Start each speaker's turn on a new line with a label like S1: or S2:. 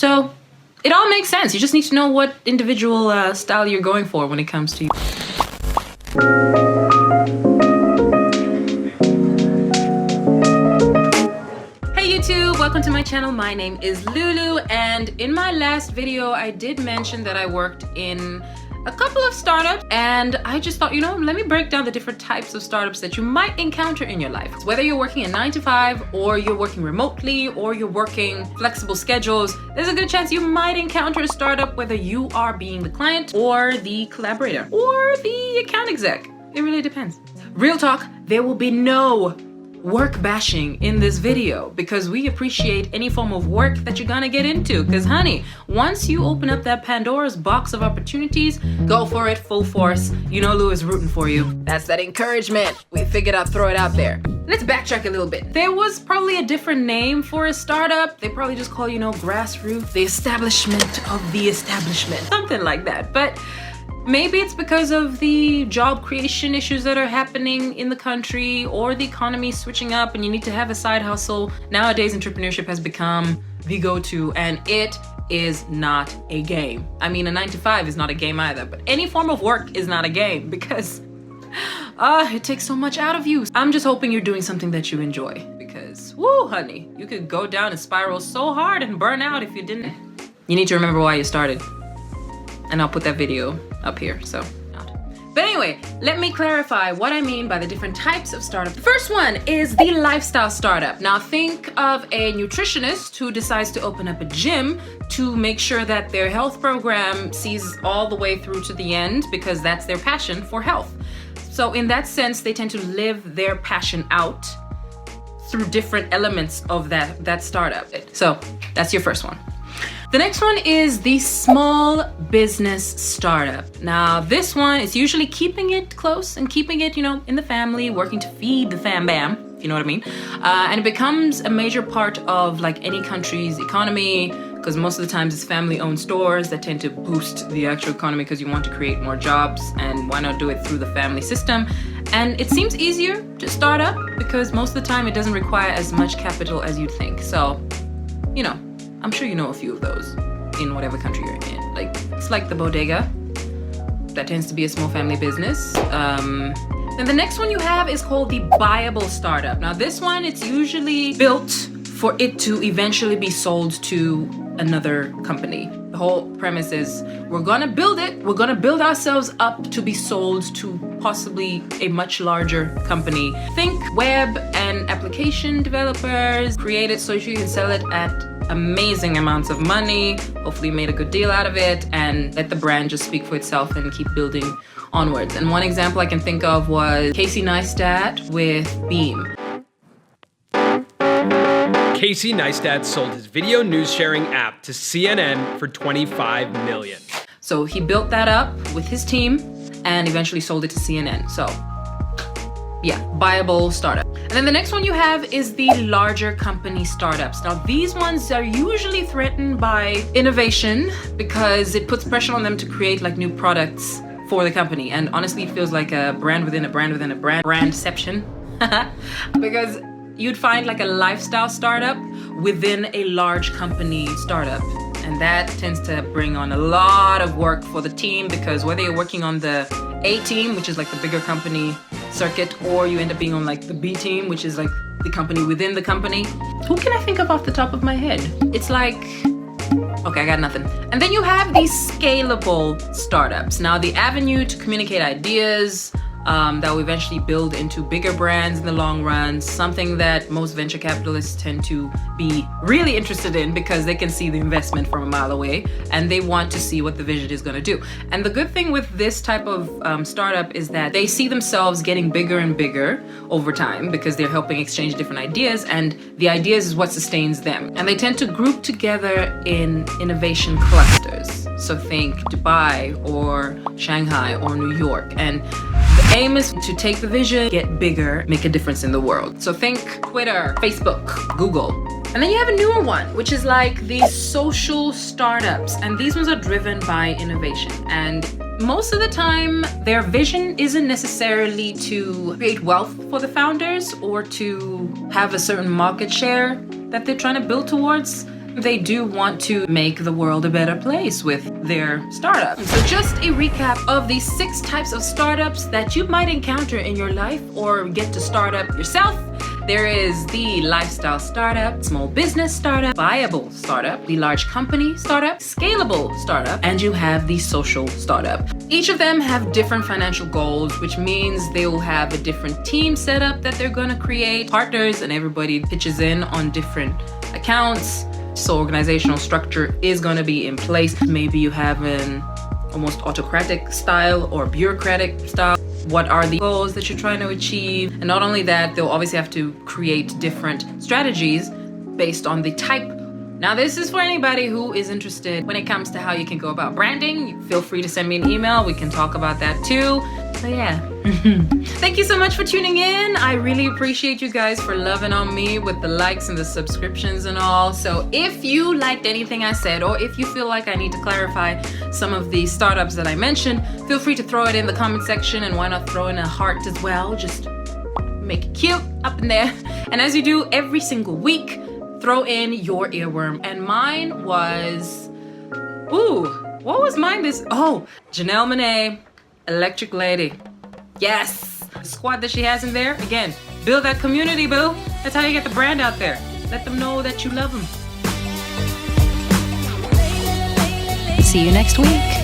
S1: So it all makes sense. You just need to know what individual style you're going for when it comes to Welcome to my channel. My name is Lulu, and in my last video I did mention that I worked in a couple of startups, and I just thought, let me break down the different types of startups that you might encounter in your life. Whether you're working a 9 to 5 or you're working remotely or you're working flexible schedules, there's a good chance you might encounter a startup, whether you are being the client or the collaborator or the account exec. It really depends. Real talk, there will be no work bashing in this video because we appreciate any form of work that you're gonna get into, because honey, once you open up that Pandora's box of opportunities, go for it full force. Lou is rooting for you. That's that encouragement. We figured I'd throw it out there. Let's backtrack a little bit. There was probably a different name for a startup. They probably just call, grassroots, the establishment of the establishment, something like that. But maybe it's because of the job creation issues that are happening in the country, or the economy switching up and you need to have a side hustle. Nowadays, entrepreneurship has become the go-to, and it is not a game. I mean, a 9 to 5 is not a game either, but any form of work is not a game because it takes so much out of you. I'm just hoping you're doing something that you enjoy, because woo, honey, you could go down and spiral so hard and burn out if you didn't. You need to remember why you started. And I'll put that video up here, so. But anyway, let me clarify what I mean by the different types of startup. The first one is the lifestyle startup. Now think of a nutritionist who decides to open up a gym to make sure that their health program sees all the way through to the end, because that's their passion for health. So in that sense, they tend to live their passion out through different elements of that startup. So that's your first one. The next one is the small business startup. Now this one is usually keeping it close and keeping it, in the family, working to feed the fam bam, if you know what I mean. And it becomes a major part of like any country's economy, because most of the times it's family-owned stores that tend to boost the actual economy because you want to create more jobs, and why not do it through the family system? And it seems easier to start up because most of the time it doesn't require as much capital as you'd think. So, I'm sure you know a few of those in whatever country you're in. Like, it's like the bodega. That tends to be a small family business. Then the next one you have is called the buyable startup. Now this one, it's usually built for it to eventually be sold to another company. The whole premise is we're gonna build it, we're gonna build ourselves up to be sold to possibly a much larger company. Think web and application developers, create it so you can sell it at amazing amounts of money, hopefully you made a good deal out of it, and let the brand just speak for itself and keep building onwards. And one example I can think of was Casey Neistat with BEME.
S2: Casey Neistat sold his video news sharing app to CNN for $25 million.
S1: So he built that up with his team and eventually sold it to CNN. So yeah, buyable startup. And then the next one you have is the larger company startups. Now these ones are usually threatened by innovation because it puts pressure on them to create like new products for the company. And honestly, it feels like a brand within a brand within a brand, brandception. Because you'd find like a lifestyle startup within a large company startup. And that tends to bring on a lot of work for the team, because whether you're working on the A team, which is like the bigger company circuit, or you end up being on like the B team, which is like the company within the company. Who can I think of off the top of my head? It's like, okay, I got nothing. And then you have these scalable startups. Now the avenue to communicate ideas, that will eventually build into bigger brands in the long run, something that most venture capitalists tend to be really interested in because they can see the investment from a mile away and they want to see what the vision is going to do. And the good thing with this type of startup is that they see themselves getting bigger and bigger over time because they're helping exchange different ideas, and the ideas is what sustains them. And they tend to group together in innovation clusters. So think Dubai or Shanghai or New York. And the aim is to take the vision, get bigger, make a difference in the world. So think Twitter, Facebook, Google. And then you have a newer one, which is like the social startups. And these ones are driven by innovation. And most of the time, their vision isn't necessarily to create wealth for the founders or to have a certain market share that they're trying to build towards. They do want to make the world a better place with their startup. So just a recap of the 6 types of startups that you might encounter in your life or get to start up yourself. There is the lifestyle startup, small business startup, viable startup, the large company startup, scalable startup, and you have the social startup. Each of them have different financial goals, which means they will have a different team setup that they're gonna create, partners, and everybody pitches in on different accounts. So organizational structure is gonna be in place. Maybe you have an almost autocratic style or bureaucratic style. What are the goals that you're trying to achieve? And not only that, they'll obviously have to create different strategies based on the type. Now, this is for anybody who is interested when it comes to how you can go about branding. Feel free to send me an email. We can talk about that too. So yeah. Thank you so much for tuning in. I really appreciate you guys for loving on me with the likes and the subscriptions and all. So if you liked anything I said, or if you feel like I need to clarify some of the startups that I mentioned, feel free to throw it in the comment section, and why not throw in a heart as well? Just make it cute up in there. And as you do every single week, throw in your earworm. And mine was, what was mine Janelle Monáe, Electric Lady. Yes, the squad that she has in there. Again, build that community, boo. That's how you get the brand out there. Let them know that you love them.
S3: See you next week.